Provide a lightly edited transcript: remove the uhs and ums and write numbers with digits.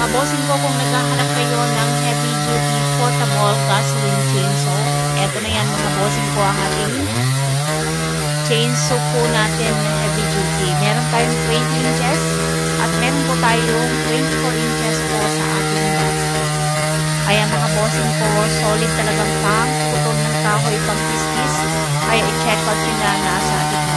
mga bossing ko, kung naghahanap kayo ng heavy duty portable gasoline chainsaw, eto na yan mga bossing ko ang ating chainsaw po natin na heavy duty. Meron tayong 20 inches at meron po tayong 24 inches po sa ating box. Ayan mga bossing ko, solid talagang pang putol ng kahoy pang pistis. Kaya i-check out nyo na nasa ating